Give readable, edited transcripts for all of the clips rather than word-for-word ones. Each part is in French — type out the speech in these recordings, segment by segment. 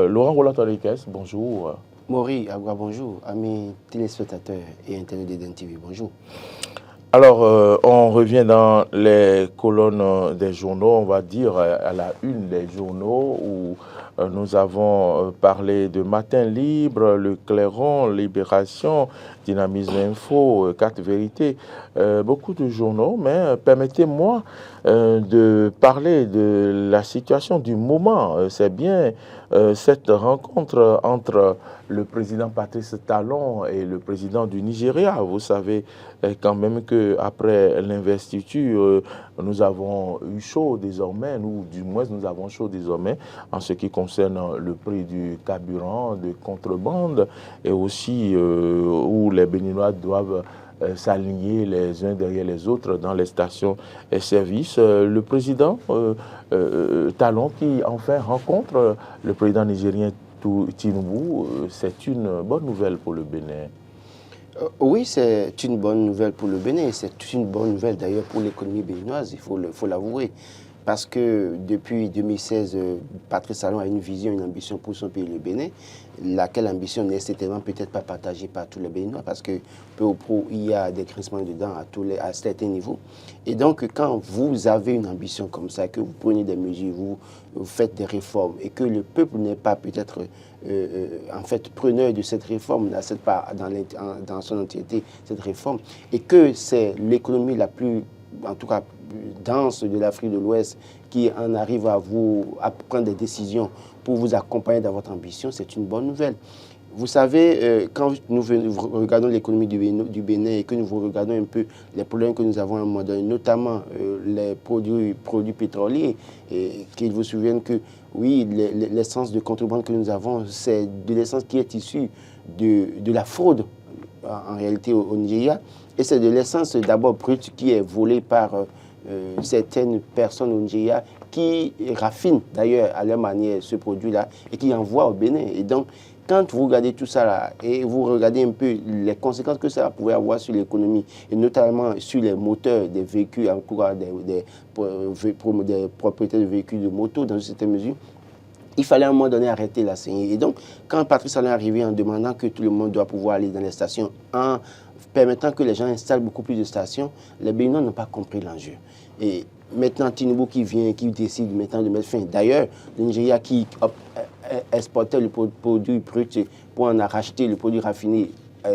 Laurent Roland-Torriques, bonjour. Maury Agua, bonjour. Amis téléspectateurs et internautes d'Eden TV, bonjour. Alors, on revient dans les colonnes des journaux, on va dire à la une des journaux où nous avons parlé de Matin Libre, Le Clairon, Libération, Dynamisme Info, 4 Vérités, beaucoup de journaux, mais permettez-moi de parler de la situation du moment. C'est bien cette rencontre entre le président Patrice Talon et le président du Nigeria. Vous savez quand même qu'après l'investiture, nous avons eu chaud désormais, nous, du moins nous avons chaud désormais en ce qui concerne le prix du carburant, de contrebande, et aussi où les Béninois doivent s'aligner les uns derrière les autres dans les stations et services. Le président Talon qui enfin rencontre le président nigérien Tinubu, c'est une bonne nouvelle pour le Bénin. Oui, c'est une bonne nouvelle pour le Bénin. C'est une bonne nouvelle d'ailleurs pour l'économie béninoise, il faut l'avouer. Parce que depuis 2016, Patrice Talon a une vision, une ambition pour son pays, le Bénin, laquelle ambition n'est certainement peut-être pas partagée par tous les Béninois, parce que peu ou prou, il y a des grincements dedans à certains niveaux. Et donc, quand vous avez une ambition comme ça, que vous prenez des mesures, vous faites des réformes, et que le peuple n'est pas peut-être en fait preneur de cette réforme, dans son entièreté, cette réforme, et que c'est l'économie la plus, en tout cas, dense de l'Afrique de l'Ouest qui en arrive à prendre des décisions pour vous accompagner dans votre ambition, c'est une bonne nouvelle. Vous savez, quand nous regardons l'économie du Bénin et que nous regardons un peu les problèmes que nous avons à un moment donné, notamment les produits pétroliers, et qu'il vous souvienne que, oui, l'essence de contrebande que nous avons, c'est de l'essence qui est issue de la fraude, en réalité, au Nigeria. Et c'est de l'essence d'abord brute qui est volée par certaines personnes au Nigeria qui raffinent d'ailleurs à leur manière ce produit-là et qui envoient au Bénin. Et donc, quand vous regardez tout ça là et vous regardez un peu les conséquences que ça pouvait avoir sur l'économie et notamment sur les moteurs des véhicules, en cours des propriétaires de véhicules de moto dans une certaine mesure, il fallait à un moment donné arrêter la saignée. Et donc, quand Patrice Talon est arrivé en demandant que tout le monde doit pouvoir aller dans les stations, en permettant que les gens installent beaucoup plus de stations, les Béninois n'ont pas compris l'enjeu. Et maintenant, Tinubu qui vient, qui décide maintenant de mettre fin. D'ailleurs, le Nigeria qui exportait le produit brut pour en racheter le produit raffiné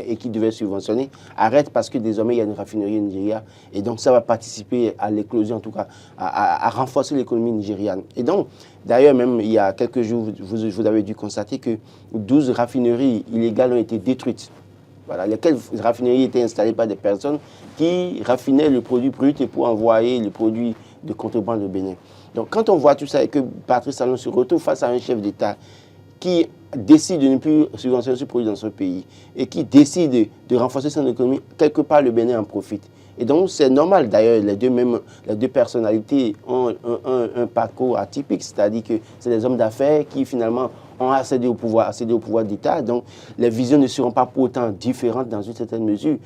et qui devait subventionner, arrête parce que désormais il y a une raffinerie au Nigeria et donc ça va participer à l'éclosion, en tout cas à renforcer l'économie nigériane. Et donc, d'ailleurs même il y a quelques jours, vous avez dû constater que 12 raffineries illégales ont été détruites. Voilà, lesquelles raffineries étaient installées par des personnes qui raffinaient le produit brut pour envoyer le produit de contrebande au Bénin. Donc quand on voit tout ça et que Patrice Talon se retrouve face à un chef d'État qui décide de ne plus subventionner ce produit dans son pays et qui décide de renforcer son économie, quelque part le Bénin en profite. Et donc c'est normal, d'ailleurs, les deux personnalités ont un parcours atypique, c'est-à-dire que c'est des hommes d'affaires qui finalement ont accédé au pouvoir d'État, donc les visions ne seront pas pour autant différentes dans une certaine mesure.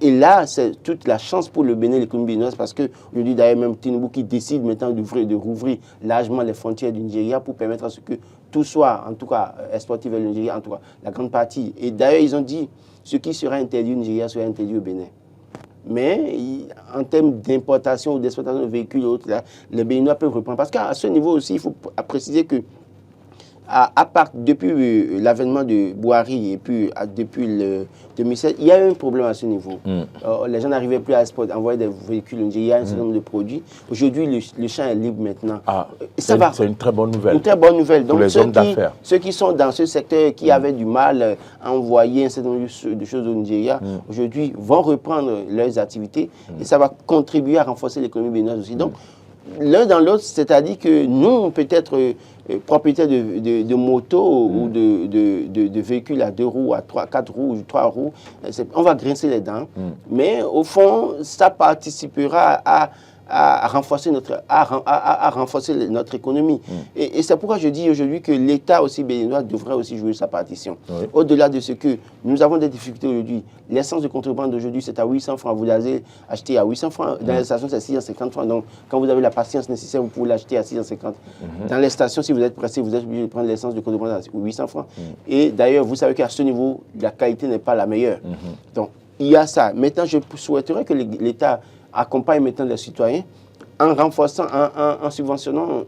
Et là, c'est toute la chance pour le Bénin, l'économie béninoise, parce qu'aujourd'hui, d'ailleurs, même Tinubu qui décide maintenant de rouvrir largement les frontières du Nigeria pour permettre à ce que tout soit, en tout cas, exporté vers le Nigeria, en tout cas, la grande partie. Et d'ailleurs, ils ont dit, ce qui sera interdit au Nigeria sera interdit au Bénin. Mais en termes d'importation ou d'exportation de véhicules et autres, là, les Béninois peuvent reprendre. Parce qu'à ce niveau aussi, il faut préciser que à part depuis l'avènement de Bouhari et puis depuis le 2007, il y a eu un problème à ce niveau. Les gens n'arrivaient plus à envoyer des véhicules, il y a un certain nombre de produits. Aujourd'hui, le champ est libre maintenant. C'est une très bonne nouvelle. Une très bonne nouvelle. Donc, pour les hommes d'affaires. Ceux qui sont dans ce secteur, qui avaient du mal à envoyer un certain nombre de choses au Nigeria, aujourd'hui vont reprendre leurs activités et ça va contribuer à renforcer l'économie béninoise aussi. Donc, l'un dans l'autre, c'est-à-dire que nous, peut-être propriétaires de motos ou de véhicules à 2 roues, à 4 roues, 3 roues, on va grincer les dents. Mais au fond, ça participera à renforcer notre économie. Et c'est pourquoi je dis aujourd'hui que l'État aussi béninois devrait aussi jouer sa partition. Oui. Au-delà de ce que nous avons des difficultés aujourd'hui, l'essence de contrebande d'aujourd'hui, c'est à 800 francs. Vous l'avez acheté à 800 francs. Dans les stations, c'est 650 francs. Donc, quand vous avez la patience nécessaire, vous pouvez l'acheter à 650. Dans les stations, si vous êtes pressé, vous êtes obligé de prendre l'essence de contrebande à 800 francs. Et d'ailleurs, vous savez qu'à ce niveau, la qualité n'est pas la meilleure. Donc, il y a ça. Maintenant, je souhaiterais que l'État accompagne maintenant les citoyens en renforçant, en subventionnant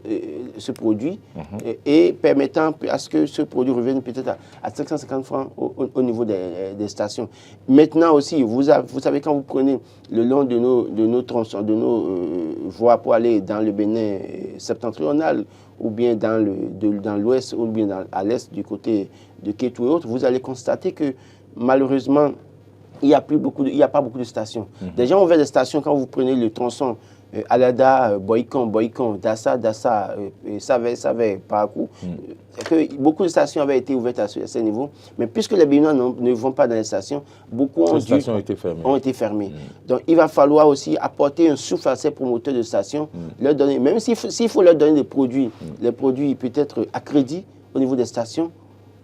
ce produit et permettant à ce que ce produit revienne peut-être à 550 francs au niveau des stations. Maintenant aussi, vous savez, quand vous prenez le long de nos tronçons, de nos voies pour aller dans le Bénin septentrional, ou bien dans l'ouest, ou bien à l'est du côté de Kétou et autres, vous allez constater que malheureusement, il n'y a pas beaucoup de stations. Des gens ont ouvert des stations quand vous prenez le tronçon Alada, Boycon, Dassa, Savay, Parakou. Beaucoup de stations avaient été ouvertes à ce niveau. Mais puisque les Béninois ne vont pas dans les stations, beaucoup ont été fermées. Donc il va falloir aussi apporter un souffle à ces promoteurs de stations, leur donner, même s'il faut leur donner des produits, les produits peut-être à crédit au niveau des stations.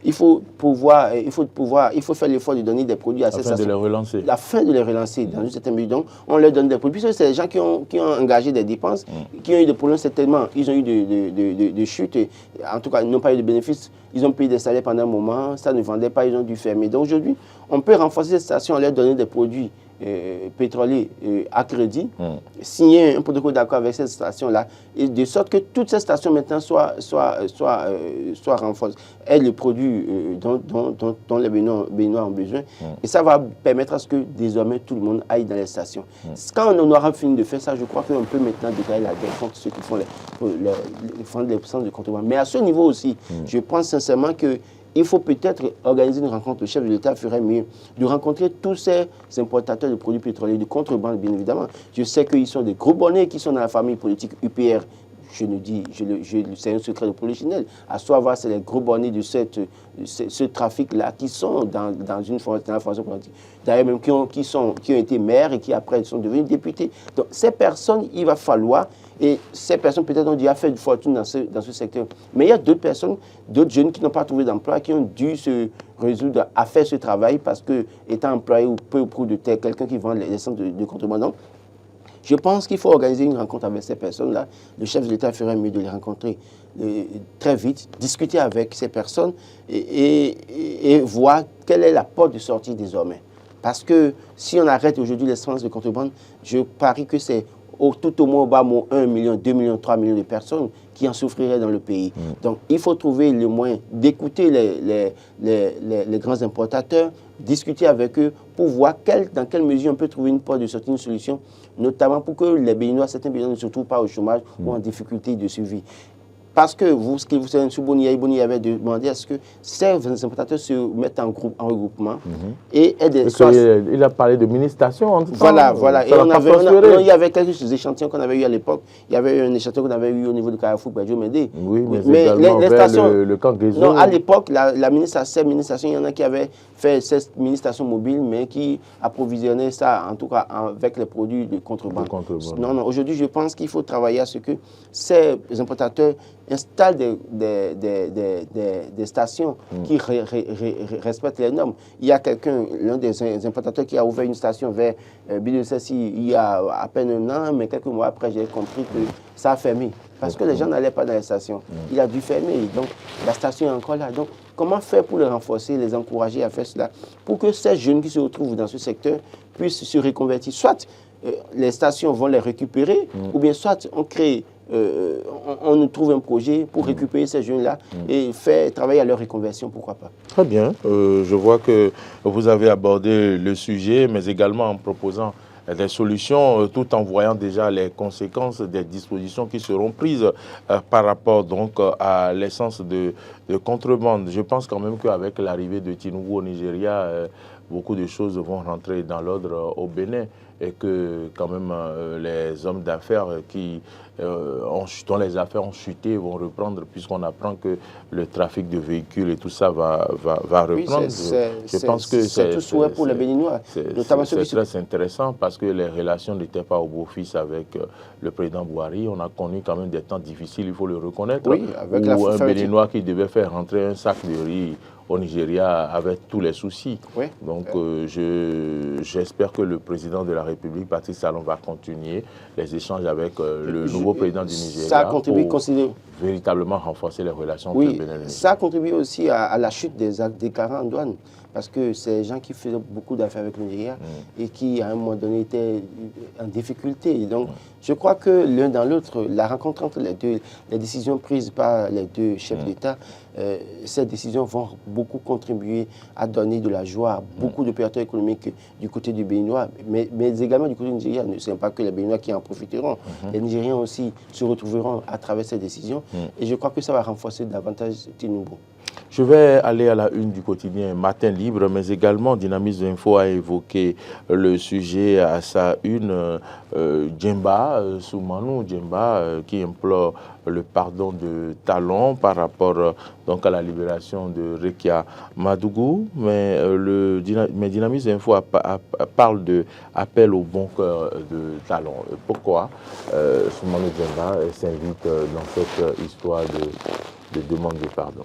Il faut faire l'effort de donner des produits à ces stations. Afin de les relancer. Afin de les relancer dans une certaine mesure. Donc, on leur donne des produits. Puisque c'est des gens qui ont engagé des dépenses, qui ont eu des problèmes certainement. Ils ont eu de chutes. En tout cas, ils n'ont pas eu de bénéfices. Ils ont payé des salaires pendant un moment. Ça ne vendait pas, ils ont dû fermer. Donc aujourd'hui, on peut renforcer ces stations en leur donnant des produits pétroliers à crédit, signer un protocole d'accord avec cette station-là, et de sorte que toutes ces stations maintenant soient renforcées, aient le produit dont les Béninois ont besoin. Et ça va permettre à ce que désormais tout le monde aille dans les stations. Quand on aura fini de faire ça, je crois qu'on peut maintenant déclarer la guerre contre ceux qui font les centres de contrebande. Mais à ce niveau aussi, je pense sincèrement que il faut peut-être organiser une rencontre. Le chef de l'État ferait mieux de rencontrer tous ces importateurs de produits pétroliers, de contrebande, bien évidemment. Je sais qu'ils sont des gros bonnets qui sont dans la famille politique UPR. C'est un secret de polichinelle. À savoir, c'est les gros bonnets de ce trafic-là qui sont dans la formation politique. D'ailleurs, même qui ont été maires et qui après sont devenus députés. Donc, ces personnes, il va falloir, et ces personnes peut-être ont déjà fait une fortune dans ce secteur. Mais il y a d'autres personnes, d'autres jeunes qui n'ont pas trouvé d'emploi, qui ont dû se résoudre à faire ce travail parce que, étant employé ou peu au cours de terre, quelqu'un qui vend les centres de contrebande. Donc, je pense qu'il faut organiser une rencontre avec ces personnes-là. Le chef de l'État ferait mieux de les rencontrer très vite, discuter avec ces personnes et voir quelle est la porte de sortie désormais. Parce que si on arrête aujourd'hui les centres de contrebande, je parie que c'est tout au moins au bas 1 million, 2 millions, 3 millions de personnes qui en souffriraient dans le pays. Donc, il faut trouver le moyen d'écouter les grands importateurs, discuter avec eux pour voir dans quelle mesure on peut trouver une porte de sortie, une solution, notamment pour que les Béninois, certains Béninois ne se trouvent pas au chômage ou en difficulté de survie. Parce que ce que vous savez, M. Boni avait demandé à ce que ces importateurs se mettent en regroupement et aident. Il a parlé de mini-station. Voilà. Et il y avait quelques échantillons qu'on avait eu à l'époque. Il y avait un échantillon qu'on avait eu au niveau de Carrefour, Badjo Médé. Oui, mais également les stations, le camp Guézon. Non, à l'époque, la mini-station, il y en a qui avaient fait cette mini-station mobile, mais qui approvisionnaient ça, en tout cas, avec les produits de contrebande. Non, aujourd'hui, je pense qu'il faut travailler à ce que ces importateurs installent des stations qui respectent les normes. Il y a l'un des importateurs qui a ouvert une station vers Bidesessi il y a à peine un an, mais quelques mois après, j'ai compris que ça a fermé. Parce que les gens n'allaient pas dans les stations. Il a dû fermer, donc la station est encore là. Donc, comment faire pour les renforcer, les encourager à faire cela, pour que ces jeunes qui se retrouvent dans ce secteur puissent se reconvertir. Soit les stations vont les récupérer, ou bien soit on nous trouve un projet pour récupérer ces jeunes-là et faire travailler à leur reconversion, pourquoi pas. Très bien. Je vois que vous avez abordé le sujet, mais également en proposant des solutions, tout en voyant déjà les conséquences des dispositions qui seront prises par rapport donc à l'essence de contrebande. Je pense quand même qu'avec l'arrivée de Tinubu au Nigeria, beaucoup de choses vont rentrer dans l'ordre au Bénin et que quand même les hommes d'affaires qui dont les affaires ont chuté, vont reprendre, puisqu'on apprend que le trafic de véhicules et tout ça va reprendre. Je pense que c'est tout souhait pour les Béninois. C'est très intéressant parce que les relations n'étaient pas au beau-fils avec le président Bouhari. On a connu quand même des temps difficiles, il faut le reconnaître, oui, avec où un Béninois qui devait faire rentrer un sac de riz au Nigeria avec tous les soucis. Oui. Donc j'espère que le président de la République, Patrice Talon, va continuer les échanges avec le nouveau président du Nigeria. Ça a contribué véritablement renforcer les relations entre le Bénin et le Nigeria. Ça a contribué aussi à la chute des actes déclarés en douane. Parce que c'est des gens qui faisaient beaucoup d'affaires avec le Nigeria et qui, à un moment donné, étaient en difficulté. Et donc, je crois que l'un dans l'autre, la rencontre entre les deux, les décisions prises par les deux chefs d'État, ces décisions vont beaucoup contribuer à donner de la joie à beaucoup d'opérateurs économiques du côté du Béninois, mais également du côté du Nigeria. Ce n'est pas que les Béninois qui en profiteront. Les Nigériens aussi se retrouveront à travers ces décisions. Et je crois que ça va renforcer davantage Tinubu. Je vais aller à la une du quotidien Matin Libre, mais également Dynamisme Info a évoqué le sujet à sa une. Djemba, Soumanou Djemba, qui implore le pardon de Talon par rapport donc à la libération de Rekia Madougou. Mais Dynamisme Info parle de appel au bon cœur de Talon. Pourquoi Soumanou Djemba s'invite dans cette histoire de demande de pardon?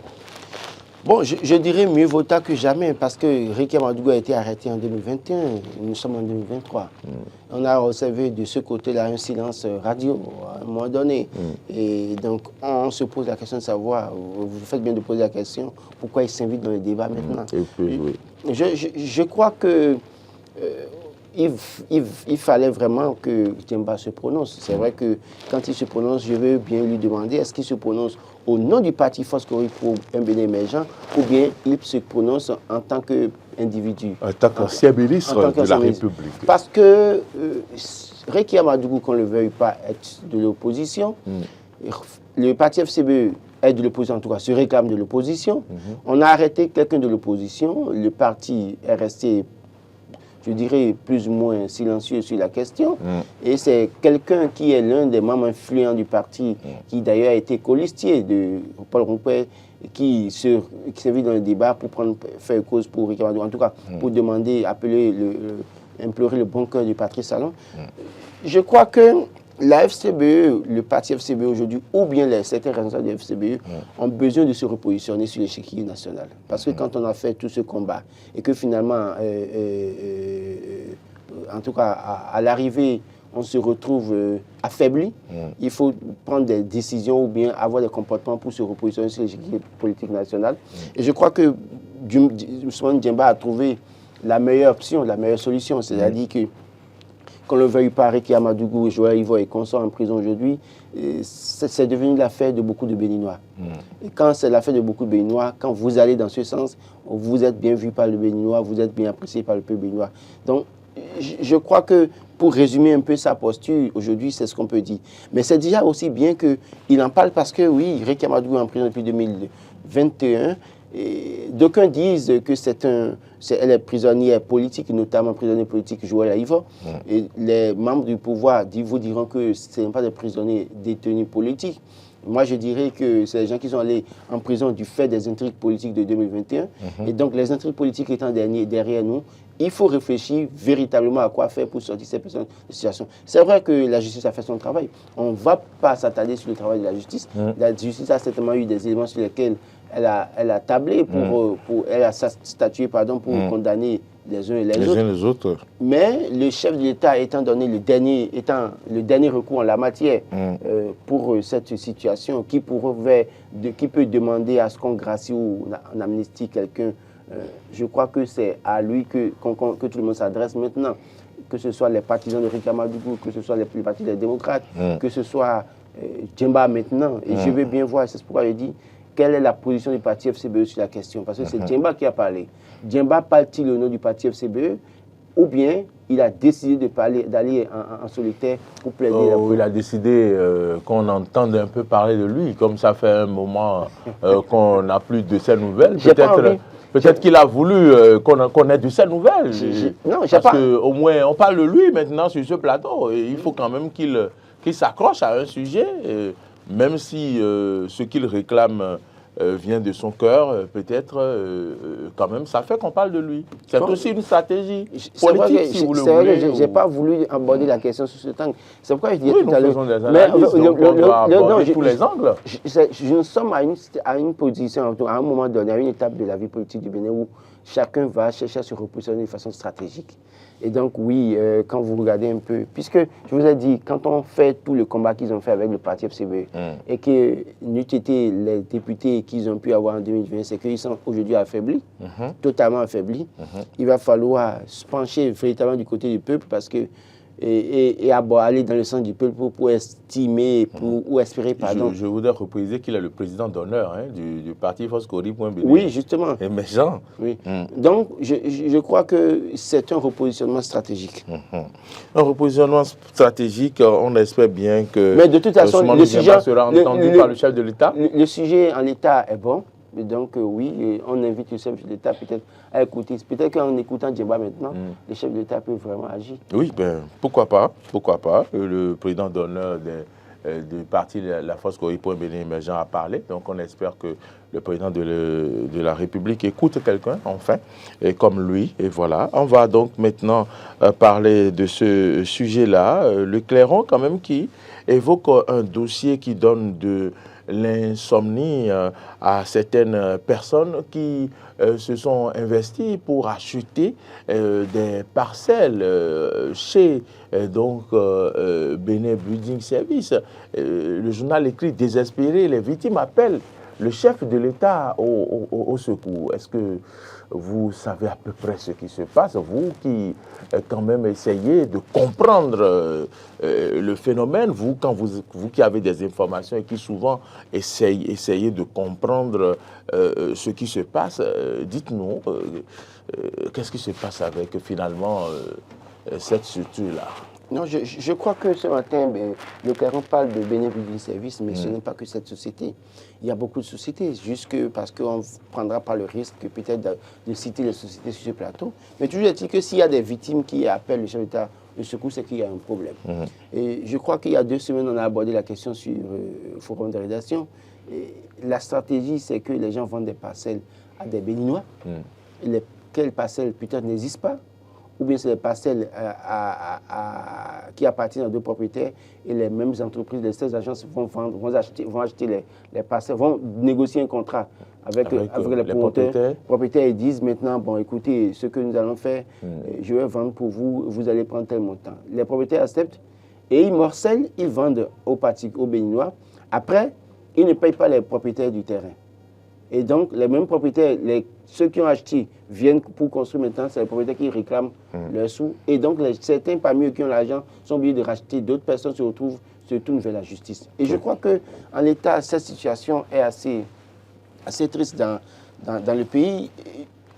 Bon, je dirais mieux vaut tard que jamais, parce que Rekia Madougou a été arrêté en 2021, nous sommes en 2023. On a observé de ce côté-là un silence radio à un moment donné. Et donc, on se pose la question de savoir, vous faites bien de poser la question, pourquoi il s'invite dans le débat maintenant. Je crois que il fallait vraiment que Djemba se prononce. C'est vrai que quand il se prononce, je veux bien lui demander, est-ce qu'il se prononce au nom du parti Force Coric pour un Bénin émergent, ou bien il se prononce en tant qu'individu. En tant qu'ancien ministre de la République. Parce que Rekia Madougou, qu'on ne le veuille pas, est de l'opposition. Le parti FCBE est de l'opposition, en tout cas se réclame de l'opposition. On a arrêté quelqu'un de l'opposition. Le parti est resté, je dirais, plus ou moins silencieux sur la question. Et c'est quelqu'un qui est l'un des membres influents du parti, qui d'ailleurs a été colistier de Paul Rompouet, qui s'invite dans le débat pour faire cause pour Rekia Madougou, en tout cas pour demander, implorer le bon cœur du Patrice Talon. Je crois que la FCBE, le parti FCBE aujourd'hui, ou bien certains responsables du FCBE, ont besoin de se repositionner sur l'échiquier national. Parce que quand on a fait tout ce combat, et que finalement, en tout cas à l'arrivée, on se retrouve affaibli, il faut prendre des décisions ou bien avoir des comportements pour se repositionner sur l'échiquier politique national. Et je crois que Ousmane Djemba a trouvé la meilleure option, la meilleure solution, c'est-à-dire que qu'on le veuille pas, Rekia Madougou, Joël Ivoire et consorts en prison aujourd'hui, c'est devenu l'affaire de beaucoup de Béninois. Et quand c'est l'affaire de beaucoup de Béninois, quand vous allez dans ce sens, vous êtes bien vu par le Béninois, vous êtes bien apprécié par le peuple béninois. Donc, je crois que pour résumer un peu sa posture, aujourd'hui, c'est ce qu'on peut dire. Mais c'est déjà aussi bien qu'il en parle parce que, oui, Rekia Madougou est en prison depuis 2021. D'aucuns disent que elle est prisonnière politique, notamment prisonnière politique Joël Ivoire. Et les membres du pouvoir vous diront que ce n'est pas des prisonniers détenus politiques. Moi, je dirais que c'est les gens qui sont allés en prison du fait des intrigues politiques de 2021. Et donc, les intrigues politiques étant derrière nous, il faut réfléchir véritablement à quoi faire pour sortir ces personnes de situation. C'est vrai que la justice a fait son travail. On ne va pas s'attarder sur le travail de la justice. La justice a certainement eu des éléments sur lesquels elle a tablé, elle a statué pour condamner les uns et les autres. Mais le chef de l'État étant le dernier recours en la matière pour cette situation, qui peut demander à ce qu'on gracie ou en amnistie quelqu'un, je crois que c'est à lui que tout le monde s'adresse maintenant. Que ce soit les partisans de Rekia Madougou, que ce soit les partis des démocrates, que ce soit Djemba maintenant. Et je veux bien voir, c'est pourquoi je dis, quelle est la position du parti FCBE sur la question? Parce que c'est Djemba qui a parlé. Djemba parle-t-il au nom du parti FCBE ou bien il a décidé d'aller en solitaire pour plaider la politique? Il a décidé qu'on entende un peu parler de lui, comme ça fait un moment qu'on n'a plus de ses nouvelles. Peut-être qu'il a voulu qu'on ait de ses nouvelles. Non, parce qu'au moins, on parle de lui maintenant sur ce plateau. Et il faut quand même qu'il qui s'accroche à un sujet, même si ce qu'il réclame vient de son cœur, peut-être quand même, ça fait qu'on parle de lui. C'est aussi une stratégie politique, si vous le voulez. C'est vrai que je n'ai pas voulu aborder la question sur ce angle. C'est pourquoi je disais tout à l'heure. Nous faisons des analyses, donc on doit aborder tous les angles. Nous sommes à une position, à un moment donné, à une étape de la vie politique du Bénin où chacun va chercher à se repositionner de façon stratégique. Et donc, oui, quand vous regardez un peu, puisque je vous ai dit, quand on fait tout le combat qu'ils ont fait avec le parti FCBE, et que n'eût été les députés qu'ils ont pu avoir en 2020, c'est qu'ils sont aujourd'hui affaiblis, totalement affaiblis, il va falloir se pencher véritablement du côté du peuple parce que et aller dans le sens du peuple pour estimer ou espérer, pardon. Je voudrais repréciser qu'il est le président d'honneur du parti Foscori.BD. Oui, justement. Émergent. Oui. Donc, je crois que c'est un repositionnement stratégique. Un repositionnement stratégique, on espère bien que... Mais de toute façon, le sujet sera entendu par le chef de l'État. Le sujet en l'État est bon. Donc, oui, on invite le chef de l'État peut-être à écouter. Peut-être qu'en écoutant Djeba maintenant, le chef de l'État peut vraiment agir. Oui, ben, pourquoi pas. Le président d'honneur du parti La Foscori.BD émergent a parlé. Donc, on espère que le président de la République écoute quelqu'un, enfin, et comme lui. Et voilà. On va donc maintenant parler de ce sujet-là. Le Clairon, quand même, qui évoque un dossier qui donne de l'insomnie à certaines personnes qui se sont investies pour acheter des parcelles chez Bénin Building Service. Le journal écrit désespéré, les victimes appellent le chef de l'État au secours. Est-ce que vous savez à peu près ce qui se passe, vous qui quand même essayez de comprendre le phénomène, vous qui avez des informations et qui souvent essayez de comprendre ce qui se passe, dites-nous, qu'est-ce qui se passe avec finalement cette structure-là? Non, je crois que ce matin, le Clairon parle de Bénin Building Service, mais ce n'est pas que cette société. Il y a beaucoup de sociétés, juste parce qu'on ne prendra pas le risque peut-être de citer les sociétés sur ce plateau. Mais toujours est-il que s'il y a des victimes qui appellent le chef d'État au secours, c'est qu'il y a un problème. Et je crois qu'il y a 2 semaines, on a abordé la question sur le forum de rédaction. Et la stratégie, c'est que les gens vendent des parcelles à des Béninois. Lesquelles parcelles peut-être n'existent pas, ou bien c'est des parcelles qui appartiennent à 2 propriétaires et les mêmes entreprises, les 16 agences vont acheter les parcelles, vont négocier un contrat avec les propriétaires et disent maintenant, bon écoutez, ce que nous allons faire, je vais vendre pour vous, vous allez prendre tel montant. Les propriétaires acceptent et ils morcellent, ils vendent aux Béninois. Après, ils ne payent pas les propriétaires du terrain. Et donc, les mêmes propriétaires, ceux qui ont acheté viennent pour construire maintenant, c'est les propriétaires qui réclament leurs sous. Et donc, certains parmi eux qui ont l'argent sont obligés de racheter. D'autres personnes se tournent vers la justice. Et je crois qu'en l'état, cette situation est assez triste dans le pays.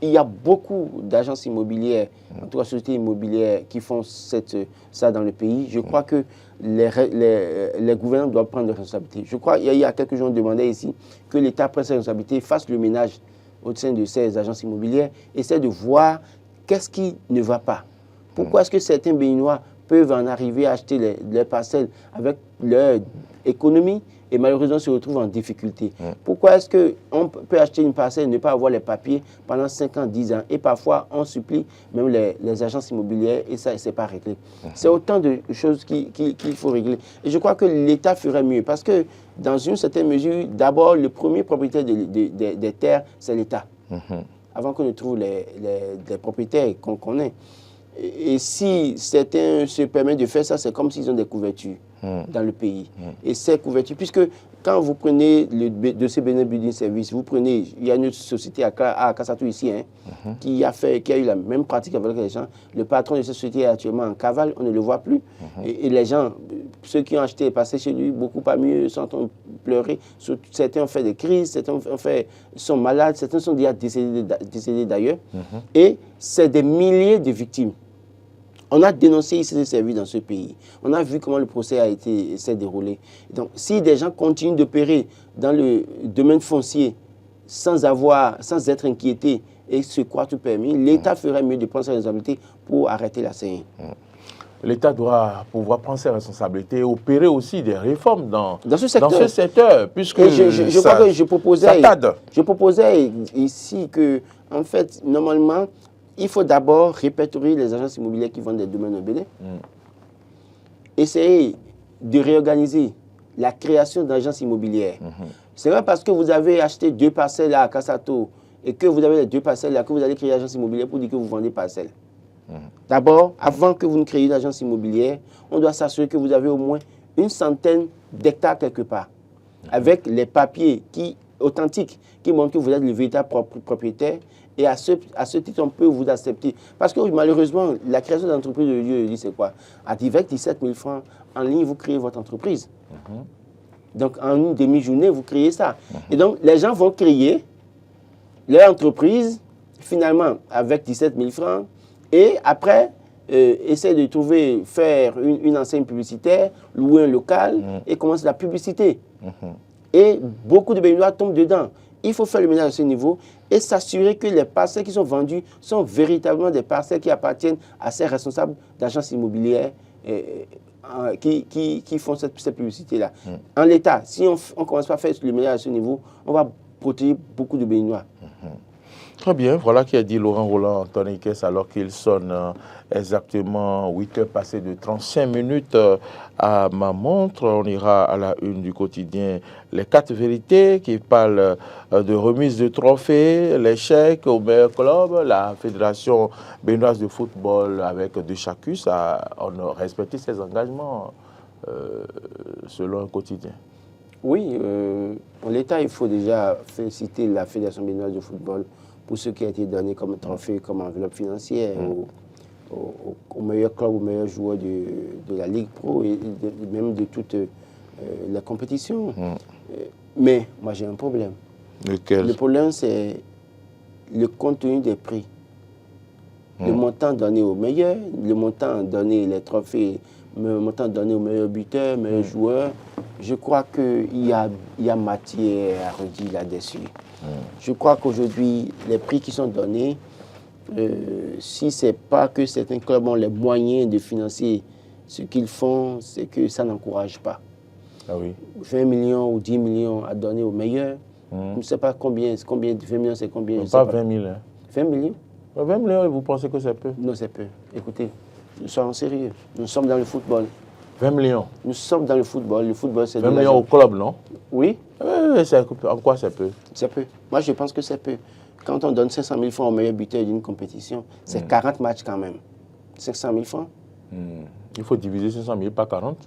Il y a beaucoup d'agences immobilières, en tout cas sociétés immobilières, qui font ça dans le pays. Je crois que les gouvernants doivent prendre leurs responsabilités. Je crois qu'il y a quelques jours, on demandait ici que l'État prenne ses responsabilités, fasse le ménage au sein de ces agences immobilières, essaie de voir qu'est-ce qui ne va pas. Pourquoi est-ce que certains Béninois peuvent en arriver à acheter les parcelles avec leur économie et malheureusement se retrouvent en difficulté. Pourquoi est-ce qu'on peut acheter une parcelle et ne pas avoir les papiers pendant 5 ans, 10 ans et parfois on supplie même les agences immobilières et ça, c'est pas réglé. C'est autant de choses qu'il faut régler. Et je crois que l'État ferait mieux parce que dans une certaine mesure, d'abord, le premier propriétaire des terres, c'est l'État. Avant qu'on ne trouve les propriétaires qu'on connaît. Et si certains se permettent de faire ça, c'est comme s'ils ont des couvertures dans le pays. Et ces couvertures, puisque quand vous prenez le dossier Bénin Building Service, vous prenez, il y a une autre société à Kassatou ici, qui a eu la même pratique avec les gens. Le patron de cette société est actuellement en cavale, on ne le voit plus. Et les gens, ceux qui ont acheté, passé chez lui, beaucoup parmi eux sont en train de pleurer. Certains ont fait des crises, certains sont malades, certains sont déjà décédés d'ailleurs. Et c'est des milliers de victimes. On a dénoncé ici ces services dans ce pays. On a vu comment le procès s'est déroulé. Donc, si des gens continuent d'opérer dans le domaine foncier sans être inquiétés et se croire tout permis, l'État ferait mieux de prendre ses responsabilités pour arrêter la CN. l'État doit pouvoir prendre ses responsabilités et opérer aussi des réformes dans ce secteur, puisque je proposais ici que, en fait, normalement, il faut d'abord répertorier les agences immobilières qui vendent des domaines au Bénin. Essayer de réorganiser la création d'agences immobilières. C'est pas parce que vous avez acheté 2 parcelles à Kassato et que vous avez les 2 parcelles là que vous allez créer une agence immobilière pour dire que vous vendez parcelles. D'abord, avant que vous ne créiez une agence immobilière, on doit s'assurer que vous avez au moins une centaine d'hectares quelque part, avec les papiers authentiques qui montrent que vous êtes le véritable propriétaire. Et à ce titre, on peut vous accepter. Parce que malheureusement, la création d'entreprise de lieu, c'est quoi? Avec 17 000 francs en ligne, vous créez votre entreprise. Donc, en une demi-journée, vous créez ça. Et donc, les gens vont créer leur entreprise, finalement, avec 17 000 francs. Et après, essayer de faire une enseigne publicitaire, louer un local et commencer la publicité. Et beaucoup de Béninois tombent dedans. Il faut faire le ménage à ce niveau et s'assurer que les parcelles qui sont vendues sont véritablement des parcelles qui appartiennent à ces responsables d'agences immobilières qui font cette publicité-là. En l'état, si on ne commence pas à faire le ménage à ce niveau, on va protéger beaucoup de Béninois. Très bien, voilà qui a dit Laurent Roland Antoniquès alors qu'il sonne exactement 8 heures passées de 35 minutes à ma montre. On ira à la une du quotidien Les 4 vérités qui parlent de remise de trophées, l'échec au meilleur club, la Fédération béninoise de football avec de Chacus a respecté ses engagements selon un quotidien. Oui, en l'état, il faut déjà féliciter la Fédération béninoise de football pour ce qui a été donné comme trophée, comme enveloppe financière au meilleur club, au meilleur joueur de la Ligue Pro et même de toute la compétition. Mais moi, j'ai un problème. Lequel? Le problème, c'est le contenu des prix. Le montant donné au meilleur, le montant donné, les trophées, le montant donné au meilleur buteur, meilleur joueur. Je crois qu'il y a matière à redire là-dessus. Je crois qu'aujourd'hui, les prix qui sont donnés, si ce n'est pas que certains clubs ont les moyens de financer ce qu'ils font, c'est que ça n'encourage pas. Ah oui. 20 millions ou 10 millions à donner au meilleur, je ne sais pas combien 20 millions c'est combien. Non, pas 20 000. Hein. 20 millions 20 millions, vous pensez que c'est peu? Non, c'est peu. Écoutez, nous sommes sérieux. Nous sommes dans le football. 20 millions. Nous sommes dans le football. Le football, c'est 20 millions au club, non? Oui. En quoi c'est peu? C'est peu. Moi, je pense que c'est peu. Quand on donne 500 000 francs au meilleur buteur d'une compétition, c'est 40 matchs quand même. 500 000 francs. Il faut diviser 500 000 par 40?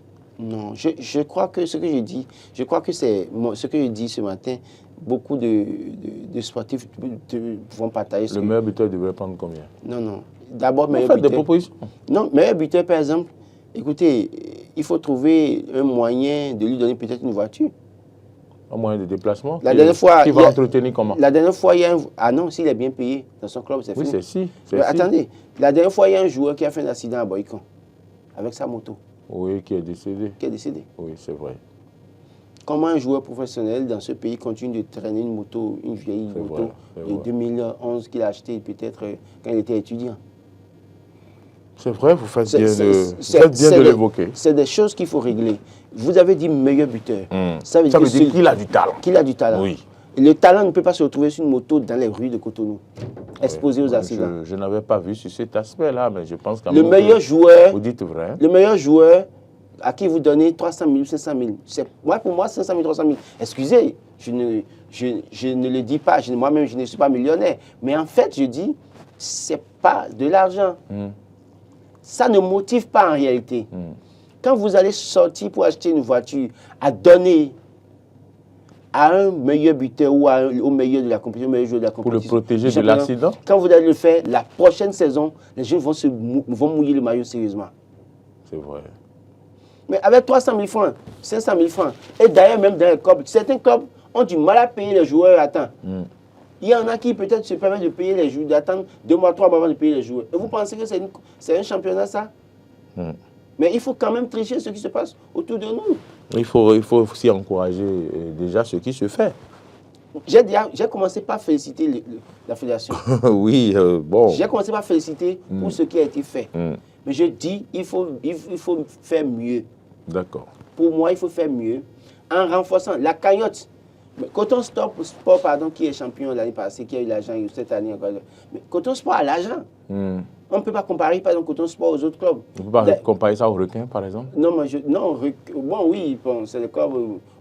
Non, je crois que ce que je dis, je crois que c'est ce que je dis ce matin, beaucoup de sportifs vont partager. Le meilleur buteur devrait prendre combien? Non. D'abord, meilleur buteur. Faites des propositions. Non, meilleur buteur, par exemple, écoutez, il faut trouver un moyen de lui donner peut-être une voiture. Un moyen de déplacement? La dernière fois, qui va entretenir comment? La dernière fois, il y a un... Ah non, s'il est bien payé dans son club, c'est fini. Oui, c'est si. Attendez, la dernière fois, il y a un joueur qui a fait un accident à Boycon, avec sa moto. Oui, qui est décédé. Oui, c'est vrai. Comment un joueur professionnel dans ce pays continue de traîner une moto, une vieille moto de 2011 qu'il a achetée peut-être quand il était étudiant? C'est vrai, vous faites bien de l'évoquer. C'est des choses qu'il faut régler. Vous avez dit meilleur buteur. Ça veut dire qu'il a du talent. Qu'il a du talent. Oui. Et le talent ne peut pas se retrouver sur une moto dans les rues de Cotonou, exposé aux accidents. Je n'avais pas vu sur cet aspect-là, mais je pense quand même vous dites vrai. Le meilleur joueur à qui vous donnez 300 000, 500 000. Pour moi, 500 000, 300 000. Excusez, je ne le dis pas. Moi-même, je ne suis pas millionnaire. Mais en fait, je dis, ce n'est pas de l'argent. Ça ne motive pas en réalité. Quand vous allez sortir pour acheter une voiture, à donner à un meilleur buteur ou au meilleur de la compétition, au meilleur joueur de la compétition. Pour le protéger de l'accident? Quand vous allez le faire, la prochaine saison, les jeunes vont mouiller le maillot sérieusement. C'est vrai. Mais avec 300 000 francs, 500 000 francs, et d'ailleurs même dans les clubs, certains clubs ont du mal à payer les joueurs à temps. Il y en a qui peut-être se permettent de payer les joueurs, d'attendre 2 mois, 3 mois avant de payer les joueurs. Et vous pensez que c'est un championnat, ça? Mais il faut quand même tricher ce qui se passe autour de nous. Il faut aussi encourager déjà ce qui se fait. J'ai commencé par féliciter la fédération. Oui, bon. J'ai commencé par féliciter pour ce qui a été fait. Mais je dis, il faut faire mieux. D'accord. Pour moi, il faut faire mieux en renforçant la cagnotte. Coton Sport, pardon, qui est champion l'année passée, qui a eu l'argent cette année encore. Mais Coton Sport a l'argent. On ne peut pas comparer, par exemple, Coton Sport aux autres clubs. On ne peut pas comparer ça au requin, par exemple? Non, mais bon, oui, bon, c'est le club,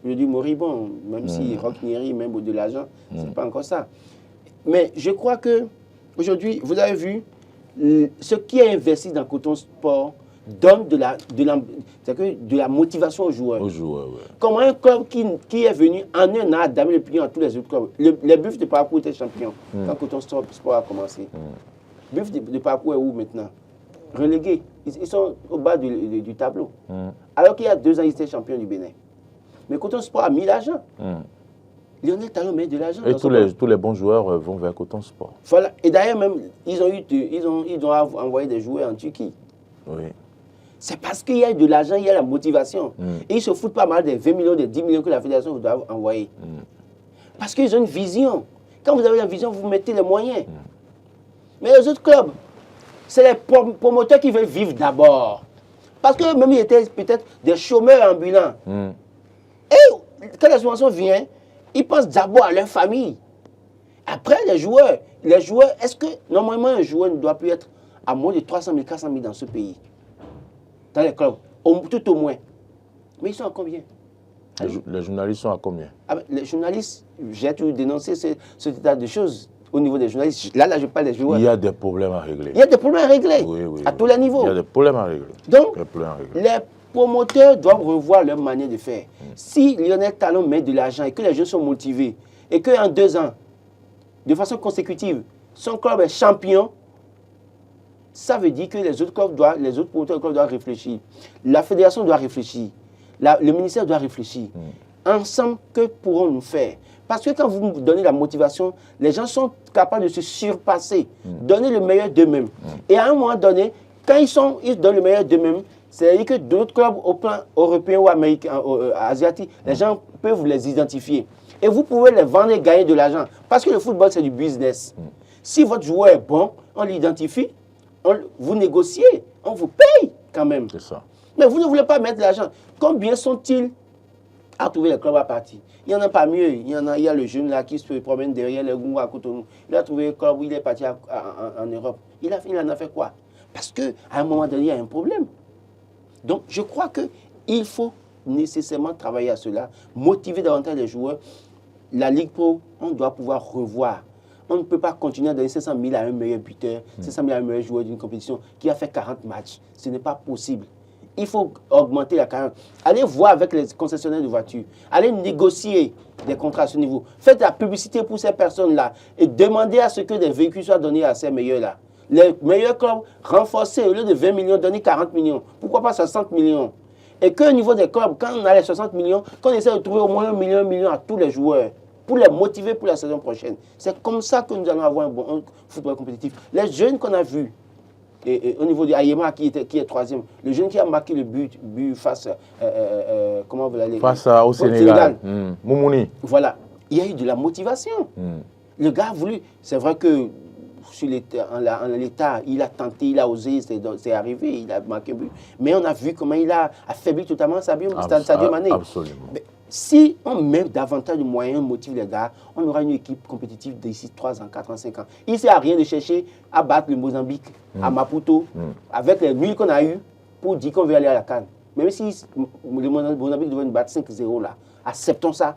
je dis moribond, même si Roquenieri, même de l'argent, c'est pas encore ça. Mais je crois que aujourd'hui, vous avez vu, ce qui est investi dans Coton Sport donne de la motivation aux joueurs. Aux joueurs, oui. Comment un club qui est venu en un an d'amener le pliant à tous les autres clubs. Les Buffs de Parcours étaient champions quand Coton Sport a commencé. Buffs de Parcours est où maintenant? Relégués. Ils sont au bas du tableau. Alors qu'il y a 2 ans, ils étaient champions du Bénin. Mais Coton Sport a mis l'argent. Lionel Talon met de l'argent. Et tous les bons joueurs vont vers Coton Sport. Voilà. Et d'ailleurs, même, ils ont envoyé des joueurs en Turquie. Oui. C'est parce qu'il y a de l'argent, il y a la motivation. Et ils se foutent pas mal des 20 millions, des 10 millions que la fédération doit envoyer. Parce qu'ils ont une vision. Quand vous avez la vision, vous mettez les moyens. Mais les autres clubs, c'est les promoteurs qui veulent vivre d'abord. Parce que même ils étaient peut-être des chômeurs ambulants. Et quand la subvention vient, ils pensent d'abord à leur famille. Après, les joueurs, est-ce que normalement un joueur ne doit plus être à moins de 300 000, 400 000 dans ce pays? Dans les clubs, tout au moins. Mais ils sont à combien? Les journalistes sont à combien? Les journalistes, j'ai toujours dénoncé ce état de choses au niveau des journalistes. Là, je parle des joueurs. Il y a des problèmes à régler. Il y a des problèmes à régler, oui, à tous les niveaux. Il y a des problèmes à régler. Donc, les promoteurs doivent revoir leur manière de faire. Si Lionel Talon met de l'argent et que les jeunes sont motivés, et qu'en 2 ans, de façon consécutive, son club est champion, ça veut dire que les autres promoteurs doivent réfléchir. La fédération doit réfléchir. Le ministère doit réfléchir. Ensemble, que pourront-nous faire? Parce que quand vous donnez la motivation, les gens sont capables de se surpasser, donner le meilleur d'eux-mêmes. Et à un moment donné, quand ils donnent le meilleur d'eux-mêmes, c'est-à-dire que d'autres clubs au plan européen ou américain, asiatique, les gens peuvent les identifier. Et vous pouvez les vendre et gagner de l'argent. Parce que le football, c'est du business. Si votre joueur est bon, on l'identifie, vous négociez, on vous paye quand même. C'est ça. Mais vous ne voulez pas mettre de l'argent. Combien sont-ils à trouver les clubs à partir? Il n'y en a pas mieux. Il y a le jeune là qui se promène derrière les Gungu à Cotonou. Il a trouvé le club où il est parti en Europe. Il en a fait quoi? Parce qu'à un moment donné, il y a un problème. Donc, je crois qu'il faut nécessairement travailler à cela, motiver davantage les joueurs. La Ligue Pro, on doit pouvoir revoir. On ne peut pas continuer à donner 500 000 à un meilleur buteur, 500 000 à un meilleur joueur d'une compétition qui a fait 40 matchs. Ce n'est pas possible. Il faut augmenter la carrière. Allez voir avec les concessionnaires de voitures. Allez négocier des contrats à ce niveau. Faites la publicité pour ces personnes-là et demandez à ce que des véhicules soient donnés à ces meilleurs-là. Les meilleurs clubs, renforcés, au lieu de 20 millions, donnez 40 millions. Pourquoi pas 60 millions? Et qu'au niveau des clubs, quand on a les 60 millions, qu'on essaie de trouver au moins 1 million à tous les joueurs pour les motiver pour la saison prochaine. C'est comme ça que nous allons avoir un football compétitif. Les jeunes qu'on a vus, et au niveau de Ayema qui est 3e, le jeune qui a marqué le but face comment vous l'allez face au Sénégal. Moumouni. Voilà, il y a eu de la motivation. Le gars a voulu, c'est vrai que sur l'état, il a tenté, il a osé, c'est arrivé, il a marqué un but. Mais on a vu comment il a affaibli totalement Sadio Mané. Absolument. Mais si on met davantage de moyens, on motive les gars, on aura une équipe compétitive d'ici 3 ans, 4 ans, 5 ans. Il ne sert à rien de chercher à battre le Mozambique, à Maputo, avec les 1000 qu'on a eu pour dire qu'on veut aller à la CAN. Même si le Mozambique devait nous battre 5-0 là, acceptons ça,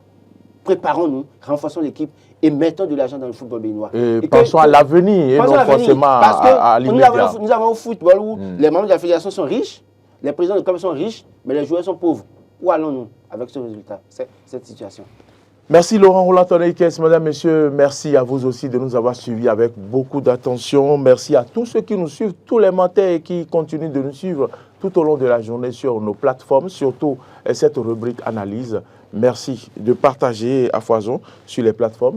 préparons-nous, renforçons l'équipe et mettons de l'argent dans le football béninois. Et pensons à l'avenir et non forcément à l'immédiat. Nous avons un football où les membres de la fédération sont riches, les présidents de club sont riches, mais les joueurs sont pauvres. Où allons-nous avec ce résultat, cette situation? Merci Laurent Roland-Tonneikes, mesdames, messieurs. Merci à vous aussi de nous avoir suivis avec beaucoup d'attention. Merci à tous ceux qui nous suivent tous les matins et qui continuent de nous suivre tout au long de la journée sur nos plateformes, surtout cette rubrique analyse. Merci de partager à foison sur les plateformes.